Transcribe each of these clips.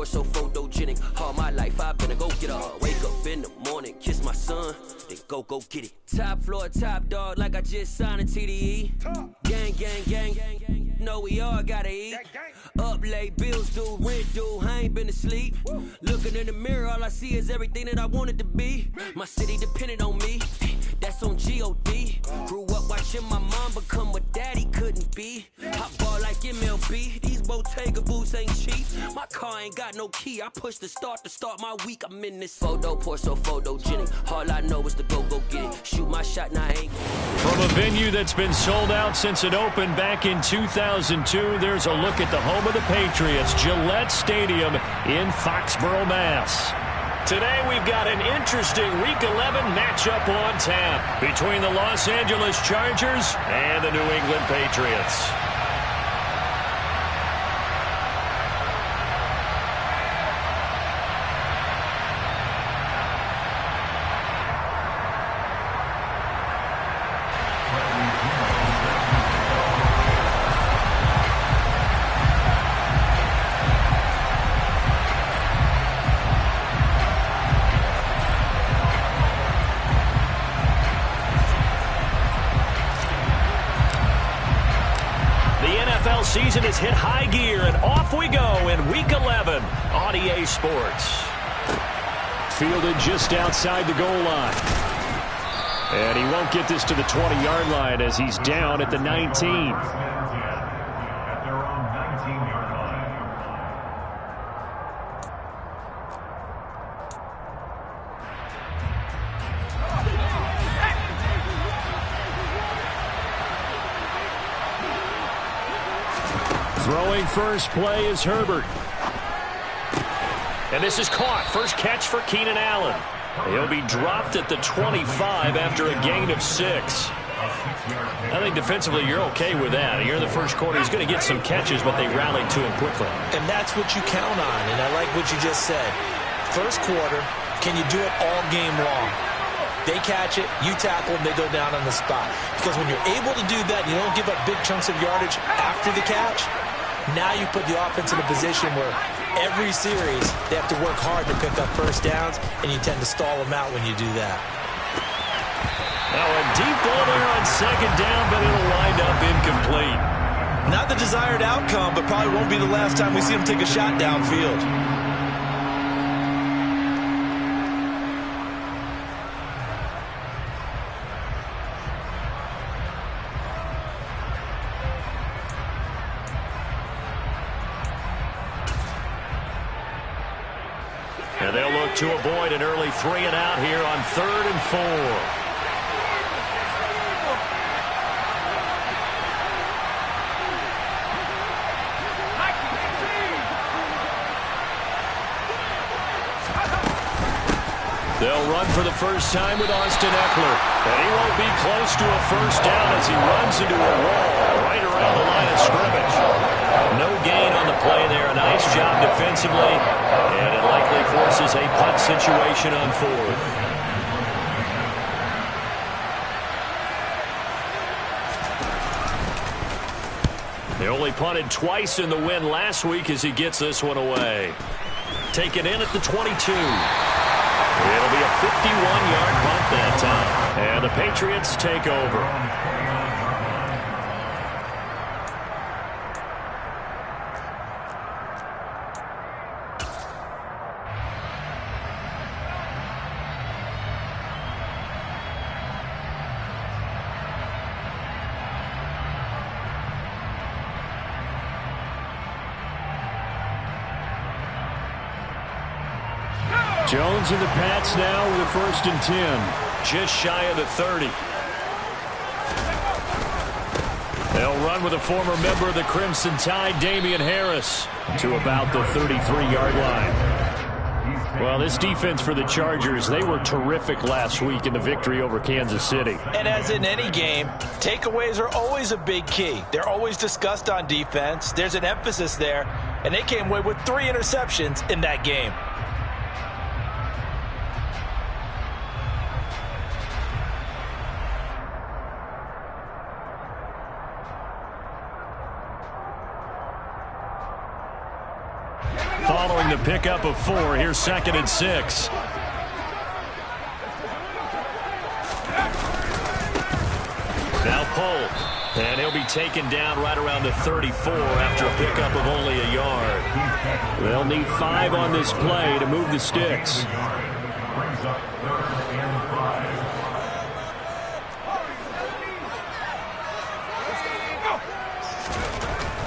pour so photogenic. All my life I've been a go-getter. Wake up in the morning, kiss my son, then go get it. Top floor, top dog, like I just signed a TDE. Gang, gang, gang, gang, gang. Know we all gotta eat. Up late, bills due, rent due, I ain't been asleep. Looking in the mirror, all I see is everything that I wanted to be. My city depended on me, that's on G.O.D. Grew up watching my mom become what daddy couldn't be. Hot ball like MLB, these Bottega boots ain't cheap. My car ain't got no key, I push the start to start my week. I'm in this photo, pour so photogenic. All I know is to go get it. Shoot my shot, now I ain't. From a venue that's been sold out since it opened back in 2002, there's a look at the home of the Patriots, Gillette Stadium in Foxborough, Mass. Today we've got an interesting Week 11 matchup on tap between the Los Angeles Chargers and the New England Patriots. Season has hit high gear, and off we go in Week 11 on EA Sports. Fielded just outside the goal line. And he won't get this to the 20-yard line as he's down at the 19. Throwing first play is Herbert. And this is caught. First catch for Keenan Allen. He'll be dropped at the 25 after a gain of 6. I think defensively you're okay with that. You're in the first quarter. He's going to get some catches, but they rallied to him quickly. And that's what you count on, and I like what you just said. First quarter, can you do it all game long? They catch it, you tackle them, they go down on the spot. Because when you're able to do that, you don't give up big chunks of yardage after the catch. Now you put the offense in a position where every series they have to work hard to pick up first downs, and you tend to stall them out when you do that. Now a deep ball there on second down, but it'll wind up incomplete. Not the desired outcome, but probably won't be the last time we see him take a shot downfield. And they'll look to avoid an early 3-and-out here on 3rd and 4. They'll run for the first time with Austin Eckler. And he won't be close to a first down as he runs into a wall right around the line of scrimmage. No gain on the play there. A nice job defensively. And it likely forces a punt situation on 4th. They only punted twice in the win last week as he gets this one away. Taken in at the 22. It'll be a 51-yard punt that time. And the Patriots take over. Jones and the Pats now with a 1st and 10. Just shy of the 30. They'll run with a former member of the Crimson Tide, Damian Harris, to about the 33-yard line. Well, this defense for the Chargers, they were terrific last week in the victory over Kansas City. And as in any game, takeaways are always a big key. They're always discussed on defense. There's an emphasis there, and they came away with 3 interceptions in that game. following the pickup of 4. Here's 2nd and 6. Now pull, and he'll be taken down right around the 34 after a pickup of only a yard. They'll need 5 on this play to move the sticks.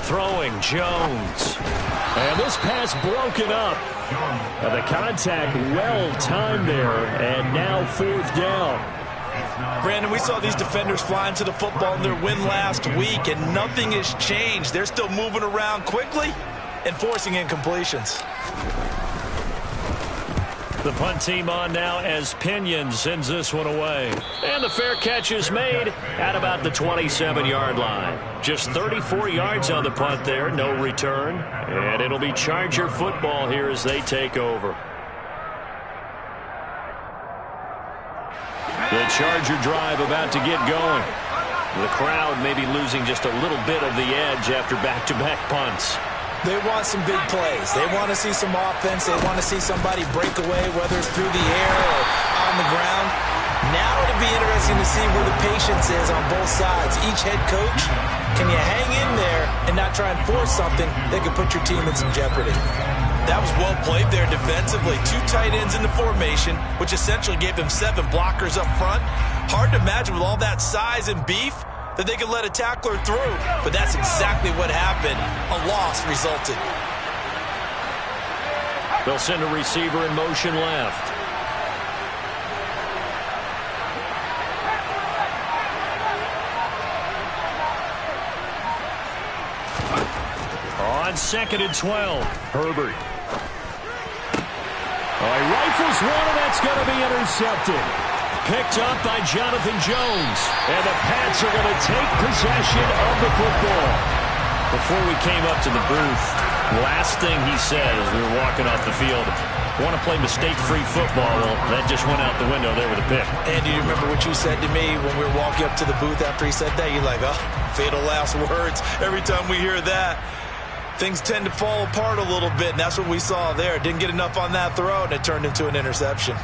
Throwing Jones. And this pass broken up. The contact well-timed there, and now 4th down. Brandon, we saw these defenders flying to the football in their win last week, and nothing has changed. They're still moving around quickly and forcing incompletions. The punt team on now as Pinion sends this one away. And the fair catch is made at about the 27-yard line. Just 34 yards on the punt there, no return. And it'll be Charger football here as they take over. The Charger drive about to get going. The crowd may be losing just a little bit of the edge after back-to-back punts. They want some big plays. They want to see some offense. They want to see somebody break away, whether it's through the air or on the ground. Now it'll be interesting to see where the patience is on both sides. Each head coach, can you hang in there and not try and force something that could put your team in some jeopardy? That was well played there defensively. 2 tight ends in the formation, which essentially gave them 7 blockers up front. Hard to imagine with all that size and beef that they could let a tackler through. But that's exactly what happened. A loss resulted. They'll send a receiver in motion left. On 2nd and 12, Herbert. He rifles one, and that's going to be intercepted. Picked up by Jonathan Jones. And the Pats are going to take possession of the football. Before we came up to the booth, last thing he said as we were walking off the field, want to play mistake-free football. Well, that just went out the window there with a pick. And do you remember what you said to me when we were walking up to the booth after he said that? You're like, oh, fatal last words. Every time we hear that, things tend to fall apart a little bit, and that's what we saw there. Didn't get enough on that throw, and it turned into an interception.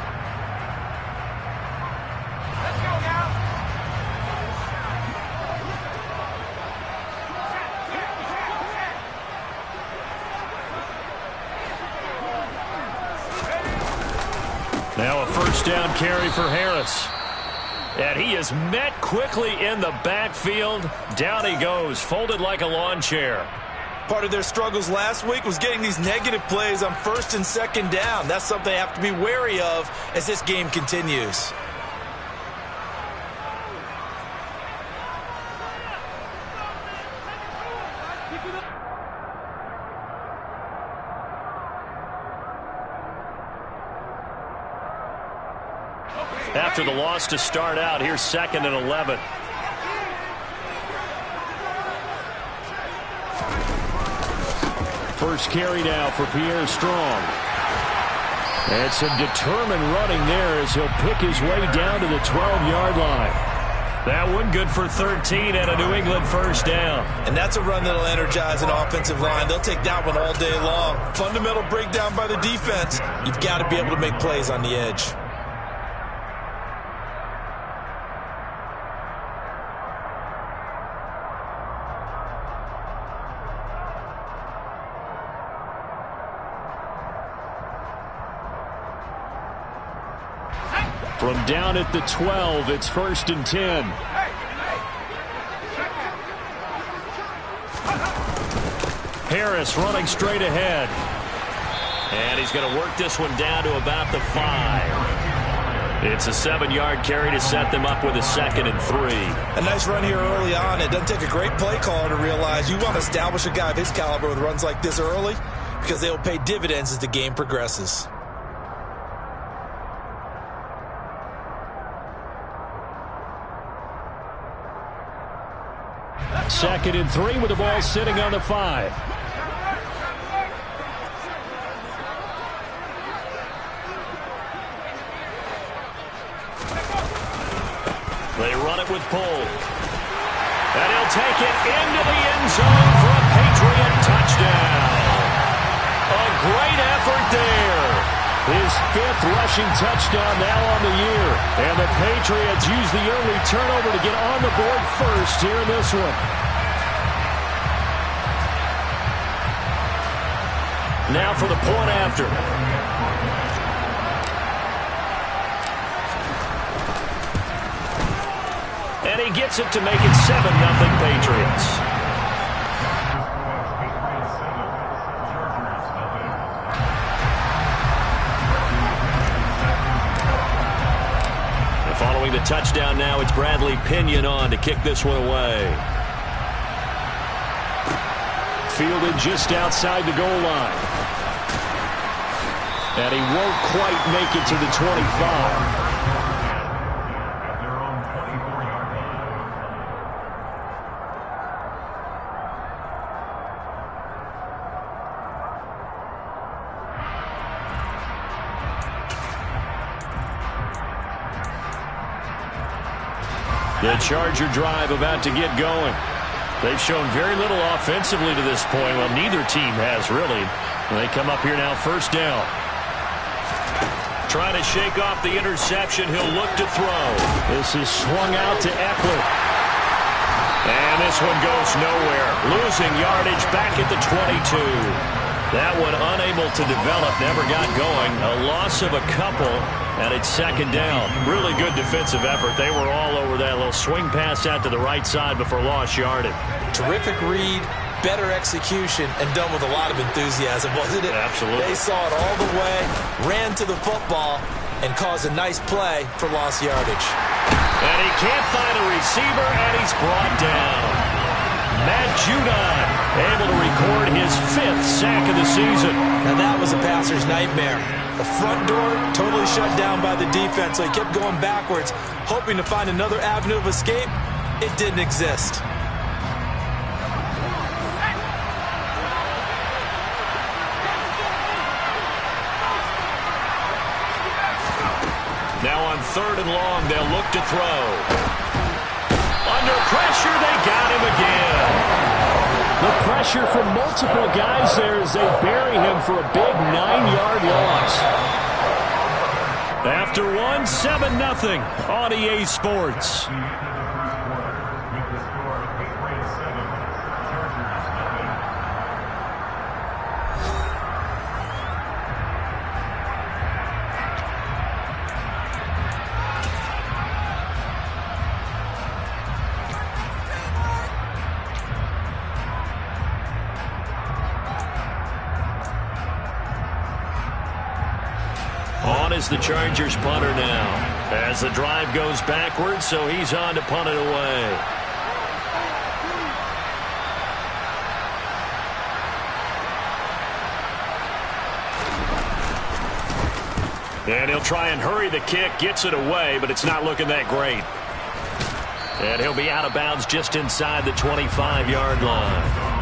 Now a 1st down carry for Harris. And he is met quickly in the backfield. Down he goes, folded like a lawn chair. Part of their struggles last week was getting these negative plays on 1st and 2nd down. That's something they have to be wary of as this game continues. After the loss to start out, here's 2nd and 11. First carry now for Pierre Strong. And some determined running there as he'll pick his way down to the 12-yard line. That one good for 13 and a New England 1st down. And that's a run that'll energize an offensive line. They'll take that one all day long. Fundamental breakdown by the defense. You've got to be able to make plays on the edge. From down at the 12, it's 1st and 10. Harris running straight ahead. And he's going to work this one down to about the 5. It's a 7-yard carry to set them up with a 2nd and 3. A nice run here early on. It doesn't take a great play caller to realize you want to establish a guy of his caliber with runs like this early because they will pay dividends as the game progresses. 2nd and 3 with the ball sitting on the 5. They run it with Pohl. And he'll take it into the end zone for a Patriot touchdown. A great His 5th rushing touchdown now on the year. And the Patriots use the early turnover to get on the board first here in this one. Now for the point after. And he gets it to make it 7-0 Patriots. And following the touchdown now, it's Bradley Pinion on to kick this one away. Fielded just outside the goal line. And he won't quite make it to the 25. The Charger drive about to get going. They've shown very little offensively to this point. Well, neither team has, really. And they come up here now, first down. Trying to shake off the interception. He'll look to throw. This is swung out to Eckler. And this one goes nowhere. Losing yardage back at the 22. That one unable to develop, never got going. A loss of a couple, and it's second down. Really good defensive effort. They were all over that little swing pass out to the right side before lost yardage. Terrific read, better execution, and done with a lot of enthusiasm, wasn't it? Absolutely. They saw it all the way, ran to the football, and caused a nice play for lost yardage. And he can't find a receiver, and he's brought down. Matt Judon able to record his 5th sack of the season. Now that was a passer's nightmare. The front door totally shut down by the defense, so he kept going backwards, hoping to find another avenue of escape. It didn't exist. Now on 3rd and long, they'll look to throw. Under pressure, they got him again. The pressure from multiple guys there as they bury him for a big 9-yard loss. After one, 7-0 on EA Sports. On is the Chargers punter now. As the drive goes backwards, so he's on to punt it away. And he'll try and hurry the kick, gets it away, but it's not looking that great. And he'll be out of bounds just inside the 25-yard line.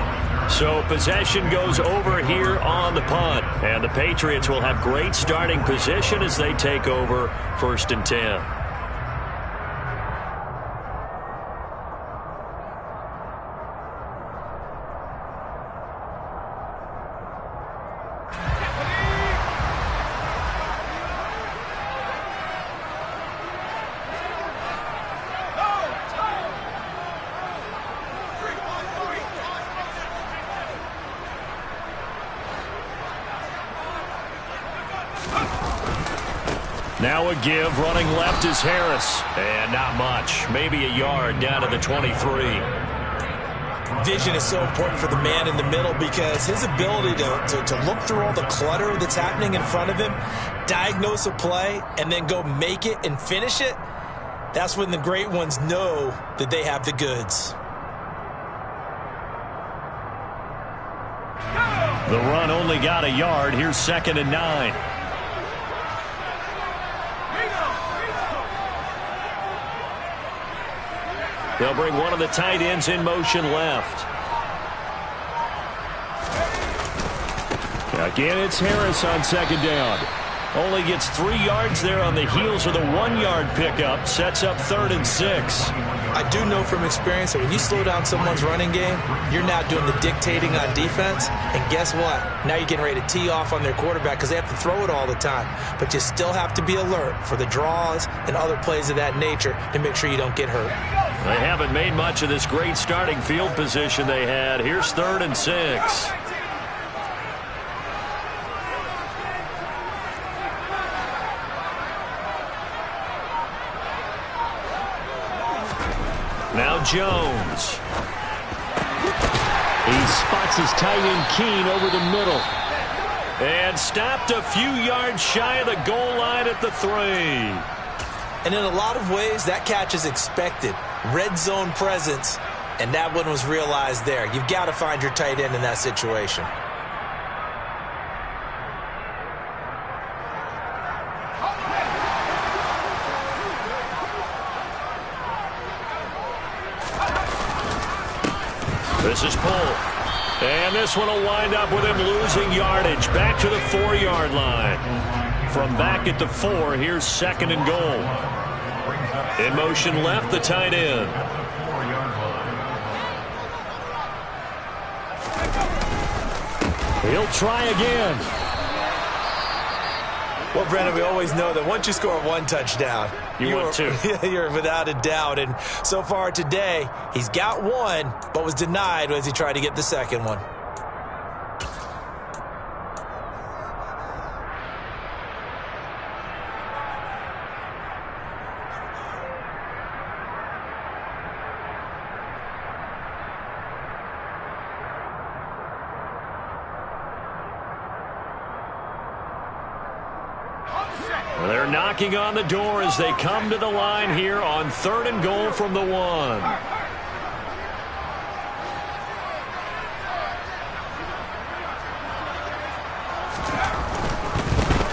So possession goes over here on the punt. And the Patriots will have great starting position as they take over 1st and 10. Now a give, running left is Harris. And not much, maybe a yard down to the 23. Vision is so important for the man in the middle because his ability to look through all the clutter that's happening in front of him, diagnose a play, and then go make it and finish it, that's when the great ones know that they have the goods. The run only got a yard. Here's 2nd and 9. They'll bring one of the tight ends in motion left. Again, it's Harris on 2nd down. Only gets 3 yards there on the heels of the 1-yard pickup. Sets up 3rd and 6. I do know from experience that when you slow down someone's running game, you're now doing the dictating on defense. And guess what? Now you're getting ready to tee off on their quarterback because they have to throw it all the time. But you still have to be alert for the draws and other plays of that nature to make sure you don't get hurt. They haven't made much of this great starting field position they had. Here's 3rd and 6. Now Jones. He spots his tight end Keene over the middle. And stopped a few yards shy of the goal line at the 3. And in a lot of ways, that catch is expected. Red zone presence, and that one was realized there. You've got to find your tight end in that situation. This is pulled. And this one will wind up with him losing yardage. Back to the 4-yard line. From back at the 4, here's 2nd and goal. In motion left, the tight end. He'll try again. Well, Brennan, we always know that once you score 1 touchdown, want 2. You're without a doubt. And so far today, he's got 1, but was denied as he tried to get the 2nd one. They're knocking on the door as they come to the line here on 3rd and goal from the 1.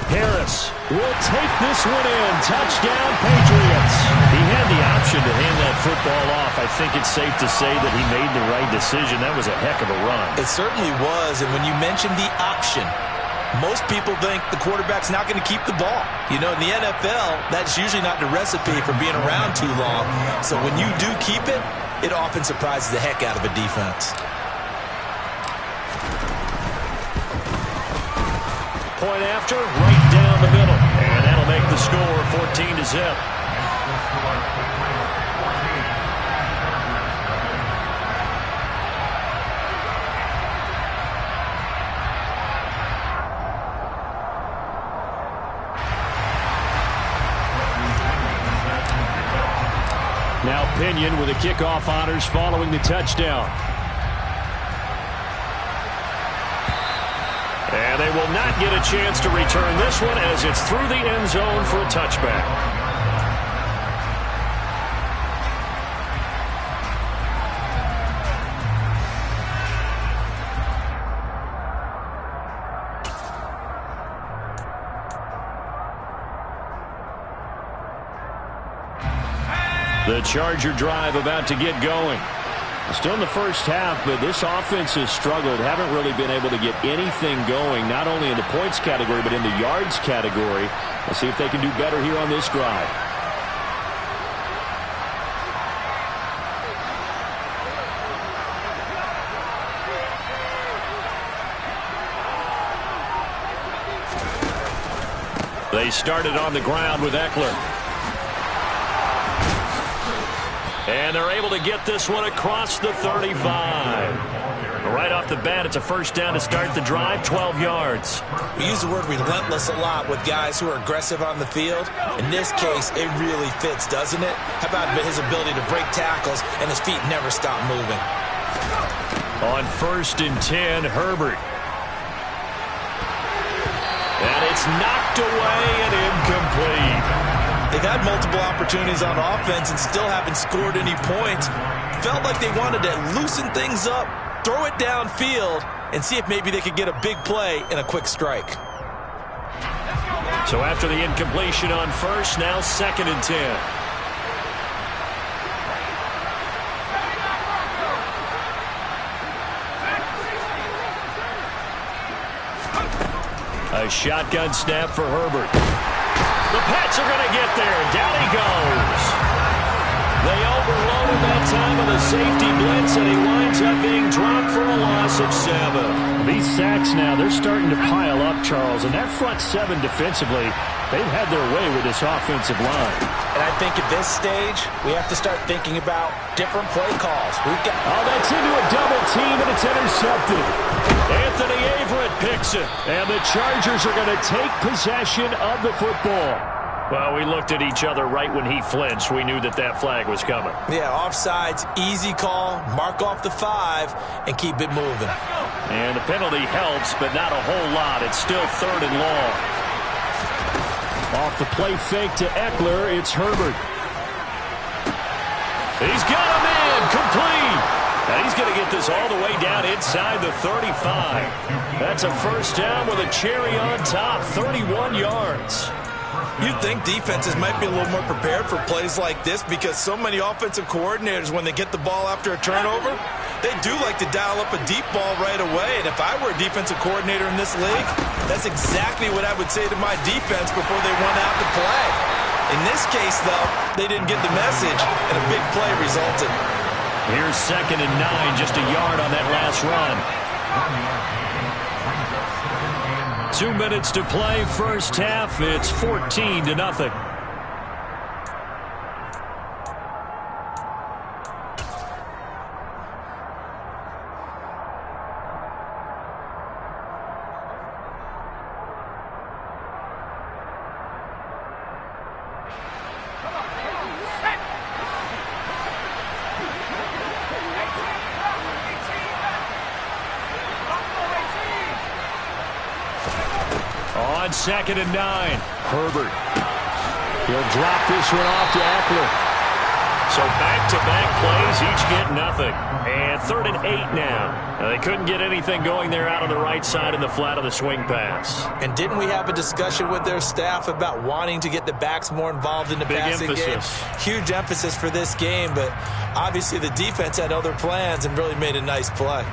Harris will take this one in. Touchdown, Patriots. He had the option to hand that football off. I think it's safe to say that he made the right decision. That was a heck of a run. It certainly was, and when you mentioned the option, most people think the quarterback's not going to keep the ball. You know, in the NFL, that's usually not the recipe for being around too long. So when you do keep it, it often surprises the heck out of a defense. Point after, right down the middle. And that'll make the score 14-0. Now Pinion with the kickoff honors following the touchdown. And they will not get a chance to return this one as it's through the end zone for a touchback. The Charger drive about to get going. Still in the first half, but this offense has struggled. Haven't really been able to get anything going, not only in the points category, but in the yards category. Let's see if they can do better here on this drive. They started on the ground with Eckler. And they're able to get this one across the 35. Right off the bat, it's a first down to start the drive, 12 yards. We use the word relentless a lot with guys who are aggressive on the field. In this case, it really fits, doesn't it? How about his ability to break tackles and his feet never stop moving? On 1st and 10, Herbert. And it's knocked away and incomplete. They've had multiple opportunities on offense and still haven't scored any points. Felt like they wanted to loosen things up, throw it downfield, and see if maybe they could get a big play and a quick strike. So after the incompletion on 1st, now 2nd and 10. A shotgun snap for Herbert. The Pats are going to get there. Down he goes. They overloaded that time of the safety blitz, and he winds up being dropped for a loss of 7. These sacks now, they're starting to pile up, Charles, and that front 7 defensively, they've had their way with this offensive line. And I think at this stage, we have to start thinking about different play calls. Oh, that's into a double team, and it's intercepted. Anthony Averett picks it, and the Chargers are going to take possession of the football. Well, we looked at each other right when he flinched. We knew that flag was coming. Yeah, offsides, easy call, mark off the 5, and keep it moving. And the penalty helps, but not a whole lot. It's still 3rd and long. Off the play fake to Eckler, it's Herbert. He's got him in, complete. And he's going to get this all the way down inside the 35. That's a first down with a cherry on top, 31 yards. You'd think defenses might be a little more prepared for plays like this because so many offensive coordinators, when they get the ball after a turnover, they do like to dial up a deep ball right away. And if I were a defensive coordinator in this league, that's exactly what I would say to my defense before they run out to play. In this case, though, they didn't get the message, and a big play resulted. Here's 2nd and 9, just a yard on that last run. 2 minutes to play, first half. It's 14-0. On 2nd and 9, Herbert. He'll drop this one off to Eckler. So back-to-back plays, each get nothing. And 3rd and 8 now. They couldn't get anything going there out on the right side in the flat of the swing pass. And didn't we have a discussion with their staff about wanting to get the backs more involved in the passing game? Huge emphasis for this game, but obviously the defense had other plans and really made a nice play.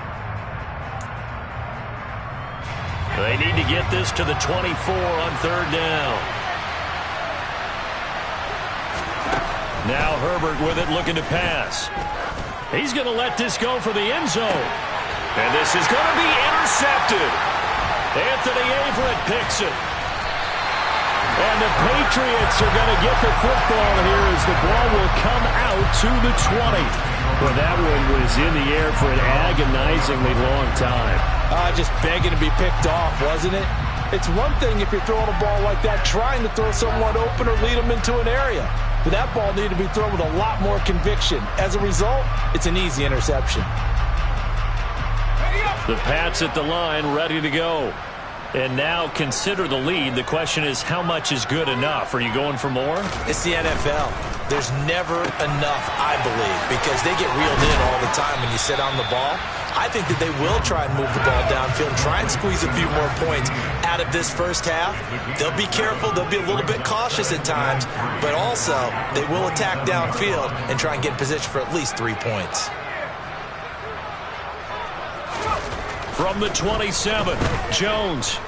They need to get this to the 24 on 3rd down. Now Herbert with it, looking to pass. He's going to let this go for the end zone. And this is going to be intercepted. Anthony Averett picks it. And the Patriots are going to get the football here as the ball will come out to the 20. Well, that one was in the air for an agonizingly long time. Just begging to be picked off, wasn't it? It's one thing if you're throwing a ball like that, trying to throw someone open or lead them into an area. But that ball needed to be thrown with a lot more conviction. As a result, it's an easy interception. The Pats at the line, ready to go. And now consider the lead. The question is, how much is good enough? Are you going for more? It's the NFL. There's never enough, I believe, because they get reeled in all the time when you sit on the ball. I think that they will try and move the ball downfield and try and squeeze a few more points out of this first half. They'll be careful. They'll be a little bit cautious at times, but also they will attack downfield and try and get in position for at least 3 points. From the 27, Jones.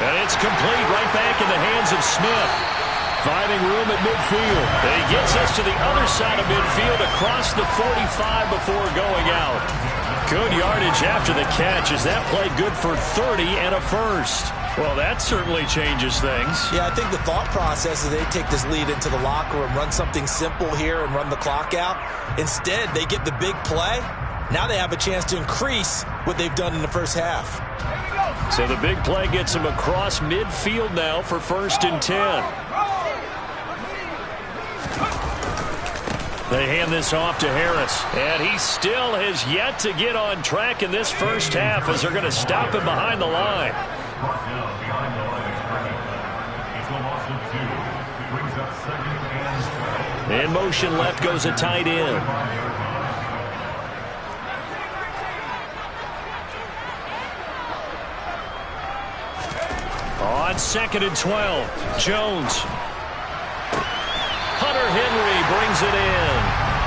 And it's complete, right back in the hands of Smith. Finding room at midfield. And he gets us to the other side of midfield across the 45 before going out. Good yardage after the catch. Is that play good for 30 and a first? Well, that certainly changes things. Yeah, I think the thought process is they take this lead into the locker room, run something simple here and run the clock out. Instead, they get the big play. Now they have a chance to increase what they've done in the first half. So the big play gets them across midfield now for 1st and 10. They hand this off to Harris, and he still has yet to get on track in this first half as they're going to stop him behind the line. In motion left goes a tight end. On 2nd and 12, Jones. Hunter Henry brings it in.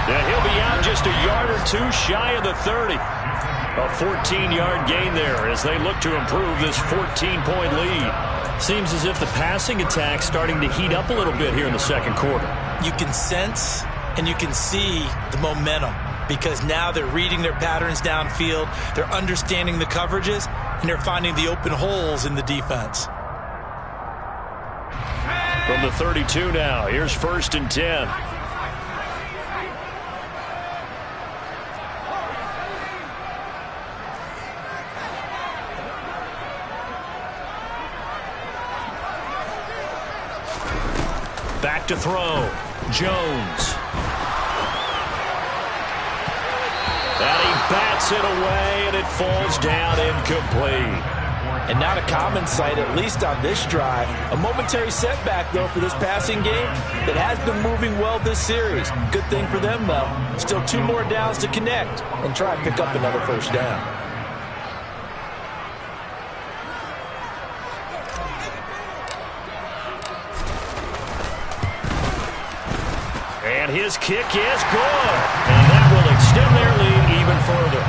And he'll be out just a yard or two shy of the 30. A 14-yard gain there as they look to improve this 14-point lead. Seems as if the passing attack's starting to heat up a little bit here in the second quarter. you can sense and you can see the momentum, because now they're reading their patterns downfield, they're understanding the coverages, and they're finding the open holes in the defense. From the 32 now, here's 1st and 10. Back to throw. Jones. And he bats it away, and it falls down incomplete. And not a common sight, at least on this drive. A momentary setback, though, for this passing game that has been moving well this series. Good thing for them, though. Still 2 more downs to connect and try and pick up another 1st down. And his kick is good. And that will extend their lead even further.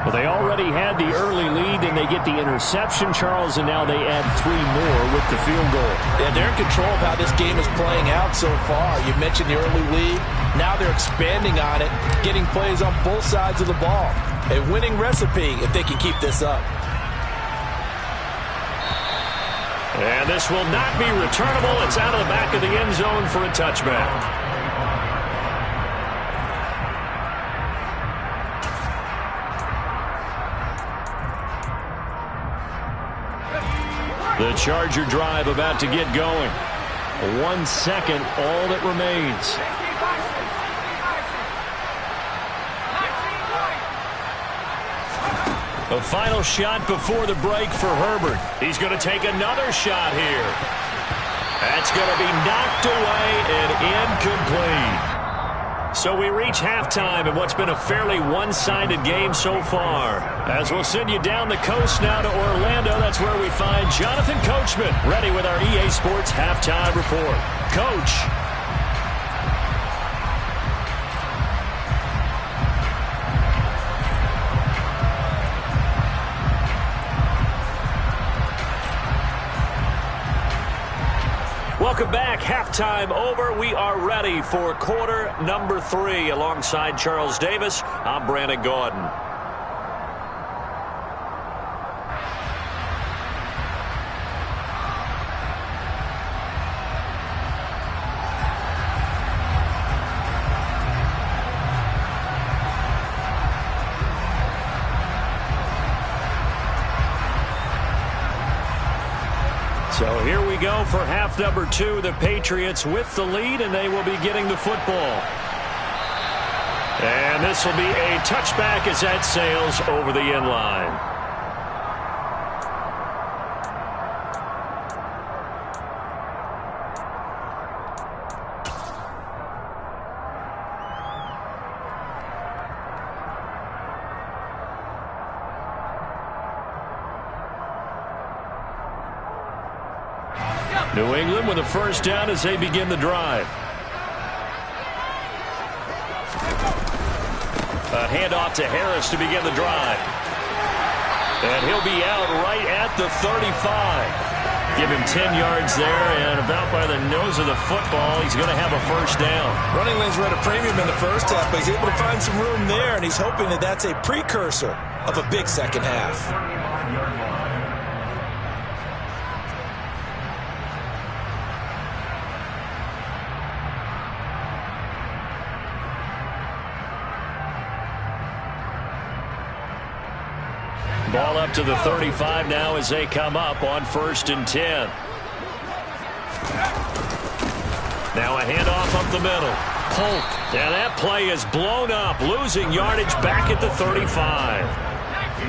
Well, they already had the early lead, and they get the interception, Charles, and now they add 3 more with the field goal. Yeah, they're in control of how this game is playing out so far. You mentioned the early lead. Now they're expanding on it, getting plays on both sides of the ball. A winning recipe if they can keep this up. And this will not be returnable. It's out of the back of the end zone for a touchback. The Charger drive about to get going. 1 second, all that remains. A final shot before the break for Herbert. He's going to take another shot here. That's going to be knocked away and incomplete. So we reach halftime in what's been a fairly one-sided game so far. As we'll send you down the coast now to Orlando, that's where we find Jonathan Coachman, ready with our EA Sports Halftime Report. Coach. Welcome back. Halftime over. We are ready for quarter number 3. Alongside Charles Davis, I'm Brandon Gordon. So here we go for half number 2. The Patriots with the lead, and they will be getting the football. And this will be a touchback as that sails over the end line. New England with a 1st down as they begin the drive. A handoff to Harris to begin the drive. And he'll be out right at the 35. Give him 10 yards there, and about by the nose of the football, he's going to have a 1st down. Running lanes were at a premium in the first half, but he's able to find some room there, and he's hoping that that's a precursor of a big second half. Ball up to the 35 now as they come up on 1st and 10. Now a handoff up the middle. Polk. And that play is blown up, losing yardage back at the 35.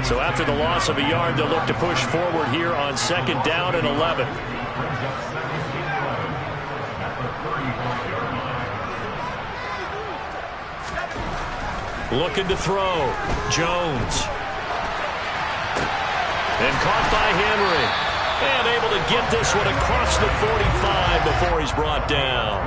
So after the loss of a yard, they'll look to push forward here on 2nd down and 11. Looking to throw. Jones. And caught by Henry. And able to get this one across the 45 before he's brought down.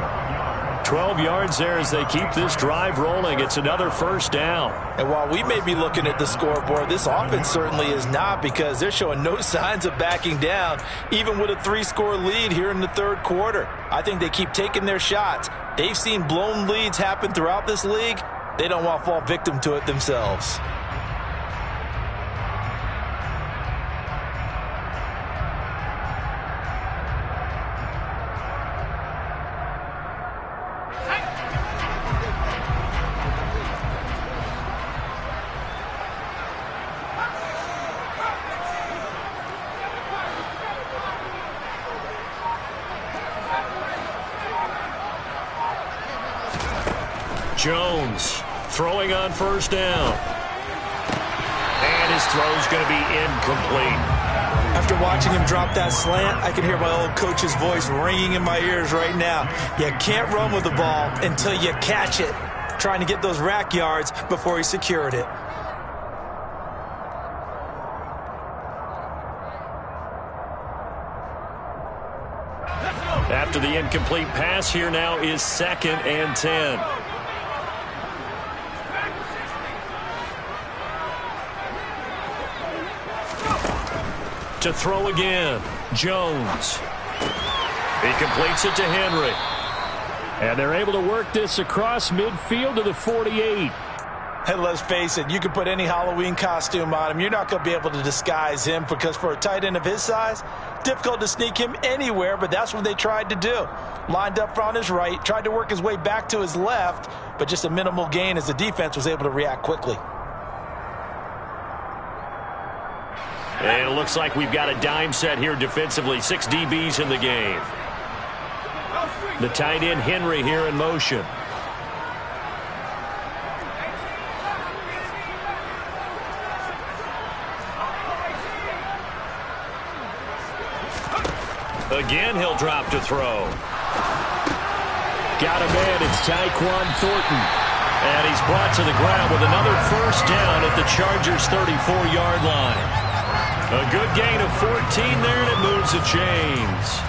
12 yards there as they keep this drive rolling. It's another first down. And while we may be looking at the scoreboard, this offense certainly is not, because they're showing no signs of backing down, even with a 3-score lead here in the third quarter. I think they keep taking their shots. They've seen blown leads happen throughout this league. They don't want to fall victim to it themselves. Jones throwing on first down. And his throw's going to be incomplete. After watching him drop that slant, I can hear my old coach's voice ringing in my ears right now. You can't run with the ball until you catch it. Trying to get those rack yards before he secured it. After the incomplete pass, here now is 2nd and 10. To throw again, Jones. He completes it to Henry. And they're able to work this across midfield to the 48. And let's face it, you can put any Halloween costume on him. You're not going to be able to disguise him, because for a tight end of his size, difficult to sneak him anywhere, but that's what they tried to do. Lined up on his right, tried to work his way back to his left, but just a minimal gain as the defense was able to react quickly. And it looks like we've got a dime set here defensively. 6 DBs in the game. The tight end, Henry, here in motion. Again, he'll drop to throw. Got a man. It's Tyquan Thornton. And he's brought to the ground with another first down at the Chargers' 34-yard line. A good gain of 14 there, and it moves the chains.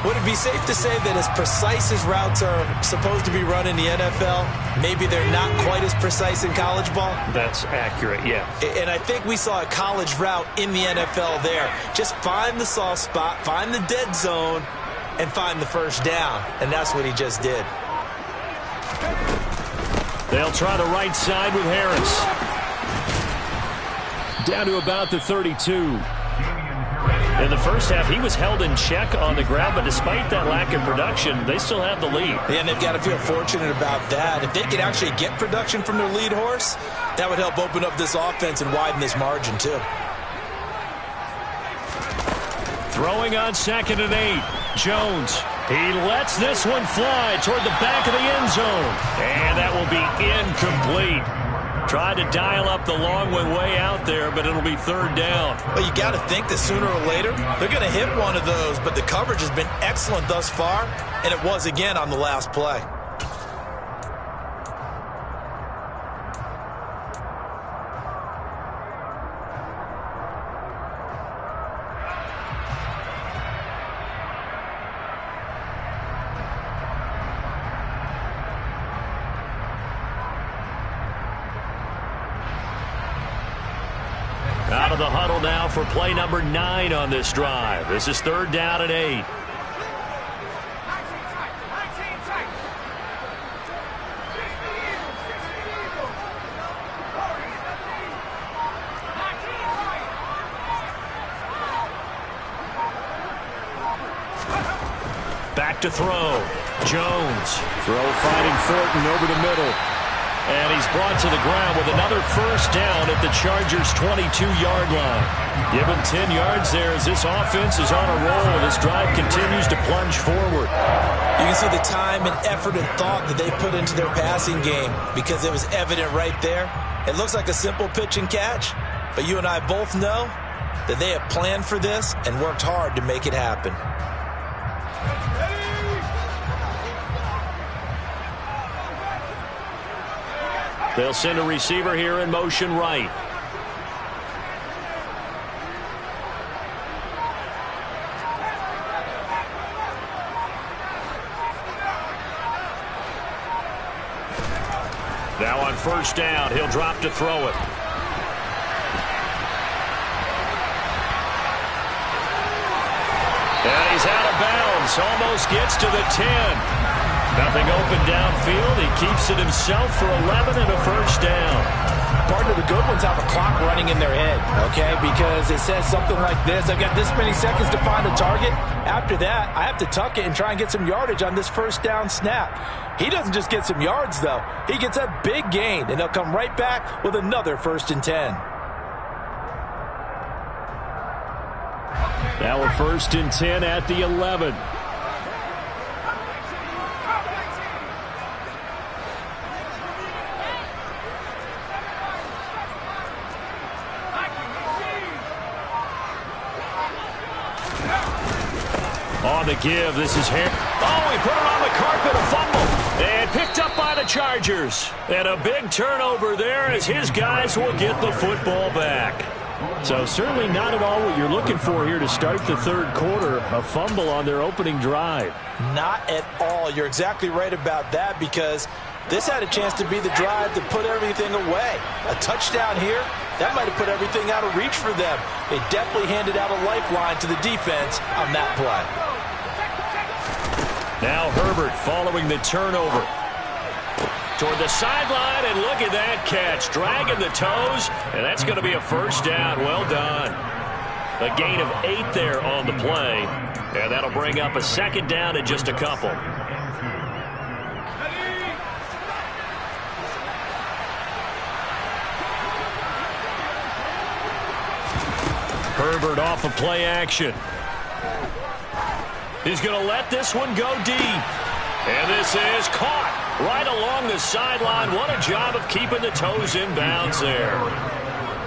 Would it be safe to say that as precise as routes are supposed to be run in the NFL, maybe they're not quite as precise in college ball? That's accurate, yeah. And I think we saw a college route in the NFL there. Just find the soft spot, find the dead zone, and find the first down. And that's what he just did. They'll try the right side with Harris. Down to about the 32. In the first half, he was held in check on the ground, but despite that lack of production, they still have the lead. And they've got to feel fortunate about that. If they could actually get production from their lead horse, that would help open up this offense and widen this margin, too. Throwing on 2nd and 8. Jones. He lets this one fly toward the back of the end zone. And that will be incomplete. Tried to dial up the long one way out there, but it'll be 3rd down. Well, you got to think that sooner or later, they're going to hit one of those, but the coverage has been excellent thus far, and it was again on the last play. Out of the huddle now for play number 9 on this drive. This is 3rd down and 8. Back to throw. Jones. Throw finding Thornton over the middle. And he's brought to the ground with another first down at the Chargers' 22-yard line. Given 10 yards there as this offense is on a roll. This drive continues to plunge forward. You can see the time and effort and thought that they put into their passing game, because it was evident right there. It looks like a simple pitch and catch, but you and I both know that they have planned for this and worked hard to make it happen. They'll send a receiver here in motion right. first down. He'll drop to throw it. And he's out of bounds. Almost gets to the 10. Nothing open downfield. He keeps it himself for 11 and a first down. Part of the good ones have a clock running in their head, okay? Because it says something like this. I've got this many seconds to find a target. After that, I have to tuck it and try and get some yardage on this first down snap. He doesn't just get some yards, though. He gets a big gain, and he'll come right back with another 1st and 10. Now a 1st and 10 at the 11. On the give, this is Harry. Oh, he put it on the carpet, a fumble. And picked up by the Chargers. And a big turnover there as his guys will get the football back. So certainly not at all what you're looking for here to start the 3rd quarter. A fumble on their opening drive. Not at all. You're exactly right about that, because this had a chance to be the drive to put everything away. A touchdown here, that might have put everything out of reach for them. They definitely handed out a lifeline to the defense on that play. Now Herbert following the turnover. Toward the sideline, and look at that catch. Dragging the toes, and that's going to be a first down. Well done. A gain of 8 there on the play, and that'll bring up a 2nd down in just a couple. Herbert off of play action. He's going to let this one go deep. And this is caught right along the sideline. What a job of keeping the toes in bounds there.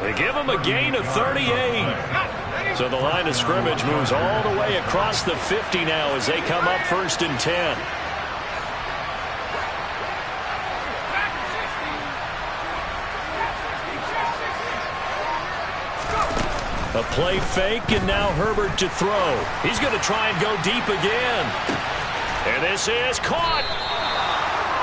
They give him a gain of 38. So the line of scrimmage moves all the way across the 50 now as they come up 1st and 10. A play fake, and now Herbert to throw. He's going to try and go deep again. And this is caught.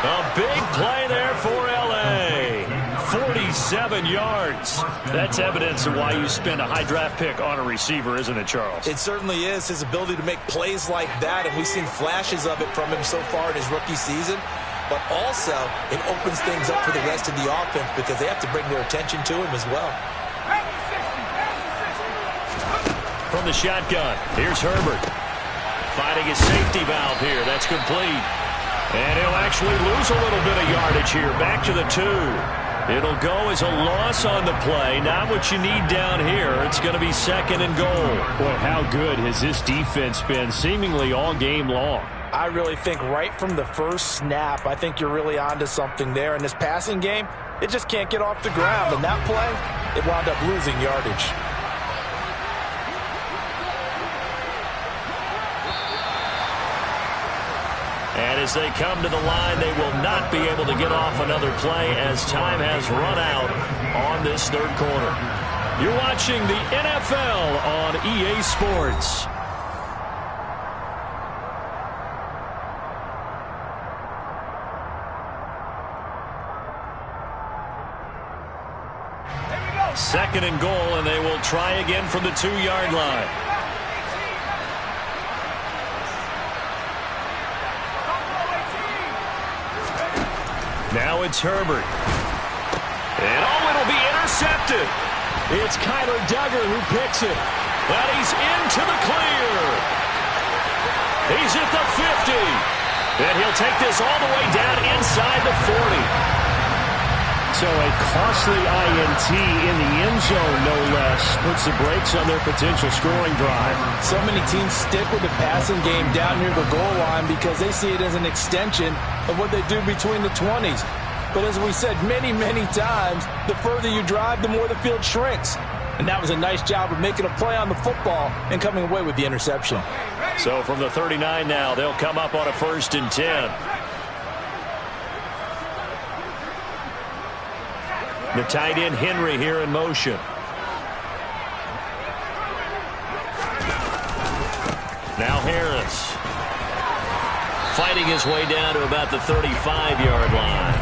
A big play there for L.A. 47 yards. That's evidence of why you spend a high draft pick on a receiver, isn't it, Charles? It certainly is. His ability to make plays like that, and we've seen flashes of it from him so far in his rookie season. But also, it opens things up for the rest of the offense because they have to bring their attention to him as well. From the shotgun, here's Herbert. Finding his safety valve here. That's complete. And he'll actually lose a little bit of yardage here. Back to the 2. It'll go as a loss on the play. Not what you need down here. It's going to be 2nd and goal. Boy, how good has this defense been seemingly all game long? I really think right from the first snap, I think you're really onto something there. In this passing game, it just can't get off the ground. And that play, it wound up losing yardage. And as they come to the line, they will not be able to get off another play as time has run out on this 3rd quarter. You're watching the NFL on EA Sports. Second and goal, and they will try again from the 2-yard line. Now it's Herbert. And it'll be intercepted. It's Kyler Duggar who picks it. And he's into the clear. He's at the 50. And he'll take this all the way down inside the 40. So a costly INT in the end zone, no less, puts the brakes on their potential scoring drive. So many teams stick with the passing game down near the goal line because they see it as an extension of what they do between the 20s. But as we said many, many times, the further you drive, the more the field shrinks. And that was a nice job of making a play on the football and coming away with the interception. So from the 39 now, they'll come up on a 1st and 10. The tight end Henry here in motion. Now Harris. Fighting his way down to about the 35-yard line.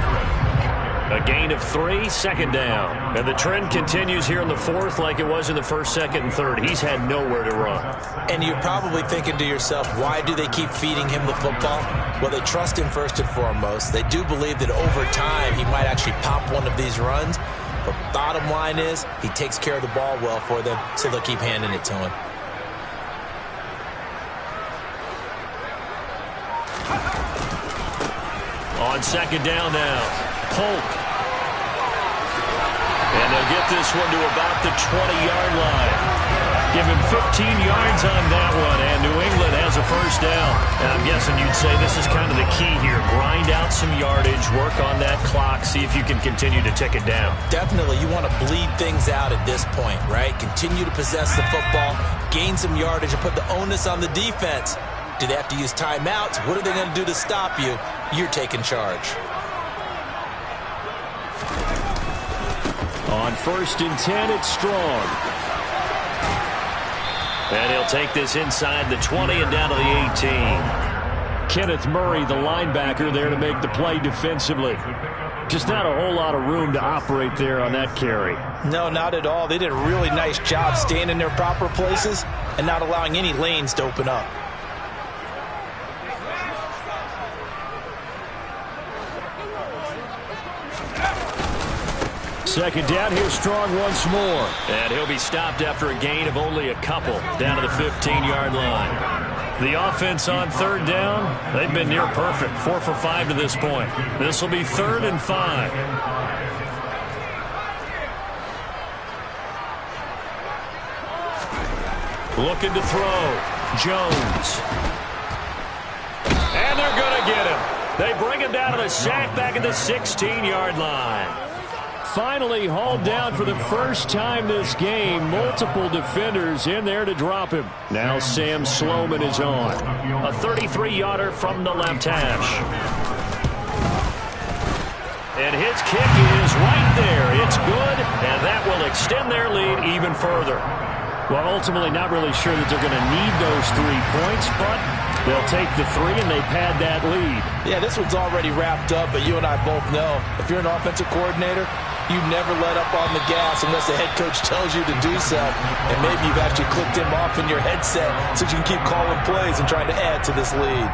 A gain of 3, second down. And the trend continues here in the fourth like it was in the first, second, and third. He's had nowhere to run. And you're probably thinking to yourself, why do they keep feeding him the football? Well, they trust him first and foremost. They do believe that over time he might actually pop one of these runs. But bottom line is he takes care of the ball well for them, so they'll keep handing it to him. On second down now, Polk. And they'll get this one to about the 20-yard line. Give him 15 yards on that one, and New England has a first down. And I'm guessing you'd say this is kind of the key here. Grind out some yardage, work on that clock, see if you can continue to tick it down. Definitely, you want to bleed things out at this point, right? Continue to possess the football, gain some yardage, and put the onus on the defense. Do they have to use timeouts? What are they going to do to stop you? You're taking charge. On 1st and 10, it's Strong. And he'll take this inside the 20 and down to the 18. Kenneth Murray, the linebacker, there to make the play defensively. Just not a whole lot of room to operate there on that carry. No, not at all. They did a really nice job staying in their proper places and not allowing any lanes to open up. Second down, here's Strong once more. And he'll be stopped after a gain of only a couple down to the 15-yard line. The offense on 3rd down, they've been near perfect. 4 for 5 to this point. This will be 3rd and 5. Looking to throw. Jones. And they're going to get him. They bring him down to the sack back at the 16-yard line. Finally hauled down for the first time this game. Multiple defenders in there to drop him. Now Sam Sloman is on. A 33-yarder from the left hash. And his kick is right there. It's good, and that will extend their lead even further. Well, ultimately not really sure that they're going to need those 3 points, but they'll take the 3 and they pad that lead. Yeah, this one's already wrapped up, but you and I both know if you're an offensive coordinator, you never let up on the gas unless the head coach tells you to do so. And maybe you've actually clicked him off in your headset so you can keep calling plays and trying to add to this lead.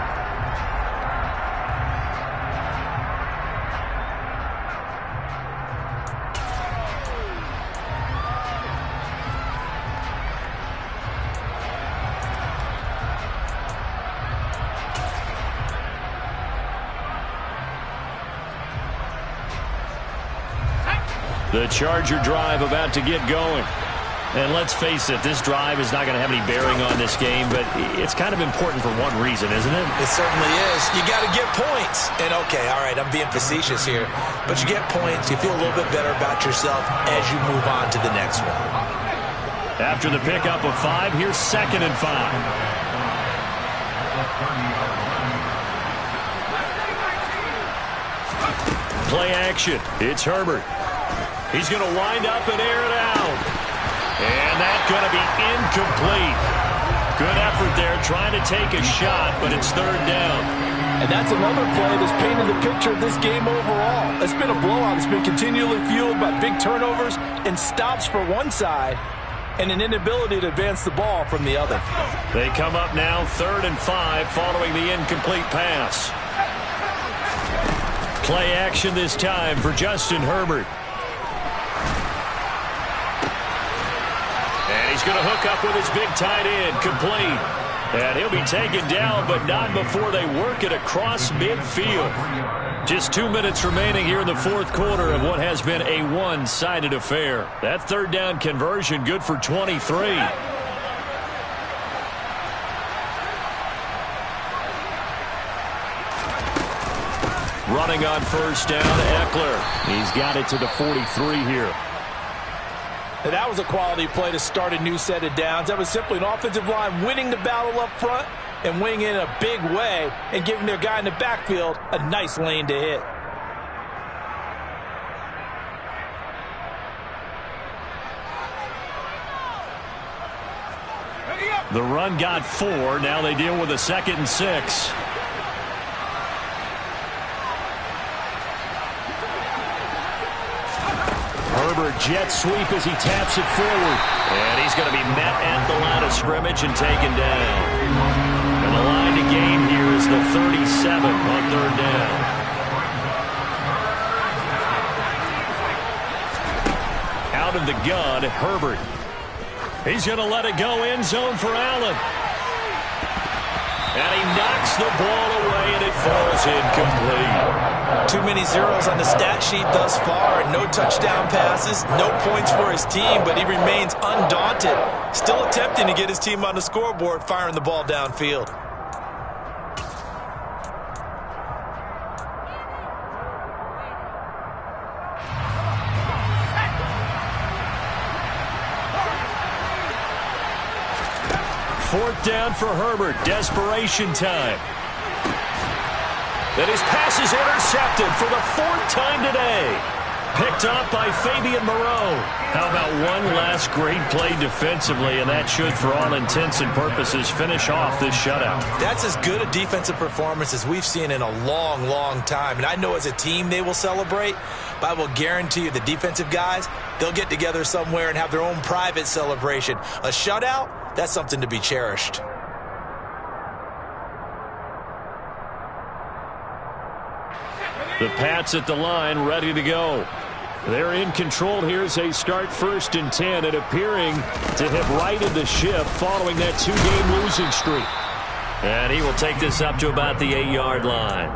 The Charger drive about to get going. And let's face it, this drive is not going to have any bearing on this game, but it's kind of important for one reason, isn't it? It certainly is. You got to get points. And okay, all right, I'm being facetious here, but you get points, you feel a little bit better about yourself as you move on to the next one. After the pickup of 5, here's 2nd and 5. Play action. It's Herbert. He's going to wind up and air it out. And that's going to be incomplete. Good effort there trying to take a shot, but it's 3rd down. And that's another play that's painted the picture of this game overall. It's been a blowout. It's been continually fueled by big turnovers and stops for one side and an inability to advance the ball from the other. They come up now 3rd and 5 following the incomplete pass. Play action this time for Justin Herbert. And he's going to hook up with his big tight end, complete. And he'll be taken down, but not before they work it across midfield. Just 2 minutes remaining here in the 4th quarter of what has been a one-sided affair. That 3rd down conversion good for 23. Running on 1st down, Eckler. He's got it to the 43 here. And that was a quality play to start a new set of downs. That was simply an offensive line winning the battle up front and winning in a big way and giving their guy in the backfield a nice lane to hit. The run got 4. Now they deal with a 2nd and 6. Herbert jet sweep as he taps it forward. And he's going to be met at the line of scrimmage and taken down. And the line to gain here is the 37 on third down. Out of the gun, Herbert. He's going to let it go end zone for Allen. And he knocks the ball away, and it falls incomplete. Too many zeros on the stat sheet thus far. No touchdown passes, no points for his team, but he remains undaunted. Still attempting to get his team on the scoreboard, firing the ball downfield. Fourth down for Herbert. Desperation time. And his pass is intercepted for the fourth time today. Picked up by Fabian Moreau. How about one last great play defensively, and that should, for all intents and purposes, finish off this shutout. That's as good a defensive performance as we've seen in a long, long time. And I know as a team they will celebrate, but I will guarantee you the defensive guys, they'll get together somewhere and have their own private celebration. A shutout, that's something to be cherished. The Pats at the line, ready to go. They're in control here as they start 1st and 10 and appearing to have righted the ship following that 2-game losing streak. And he will take this up to about the 8-yard line.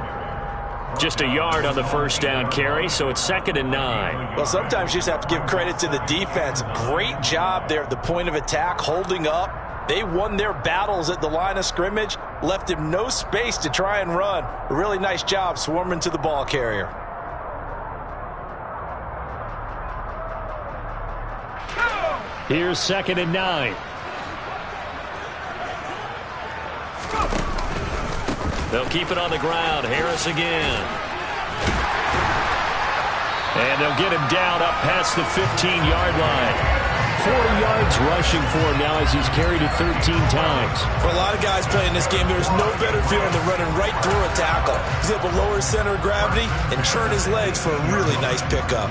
Just a yard on the first down carry, so it's 2nd and 9. Well, sometimes you just have to give credit to the defense. Great job there at the point of attack, holding up. They won their battles at the line of scrimmage, left him no space to try and run. A really nice job swarming to the ball carrier. Here's 2nd and 9. They'll keep it on the ground. Harris again. And they'll get him down up past the 15-yard line. 40 yards rushing for him now as he's carried it 13 times. For a lot of guys playing this game, there's no better feeling than running right through a tackle. He's able to lower his center of gravity and turn his legs for a really nice pickup.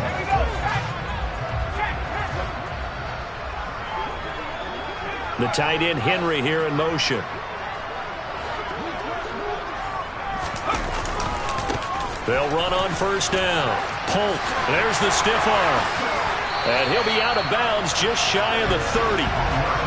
The tight end Henry here in motion. They'll run on first down. Polk, there's the stiff arm. And he'll be out of bounds just shy of the 30.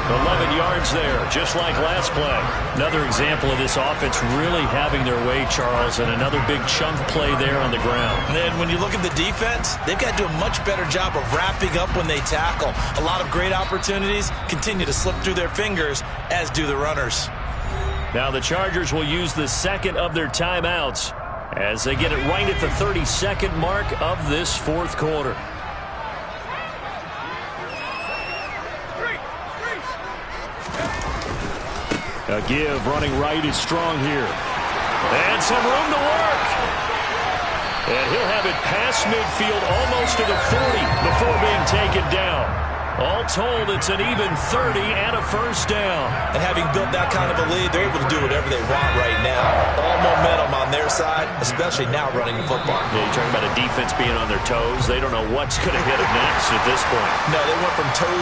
11 yards there, just like last play. Another example of this offense really having their way, Charles, and another big chunk play there on the ground. And then when you look at the defense, they've got to do a much better job of wrapping up when they tackle. A lot of great opportunities continue to slip through their fingers, as do the runners. Now the Chargers will use the second of their timeouts as they get it right at the 32nd mark of this fourth quarter. A give running right is strong here. And some room to work. And he'll have it past midfield almost to the 40 before being taken down. All told, it's an even 30 and a first down. And having built that kind of a lead, they're able to do whatever they want right now. All momentum on their side, especially now running the football. Yeah, you're talking about a defense being on their toes. They don't know what's going to hit them next at this point. No, they went from toes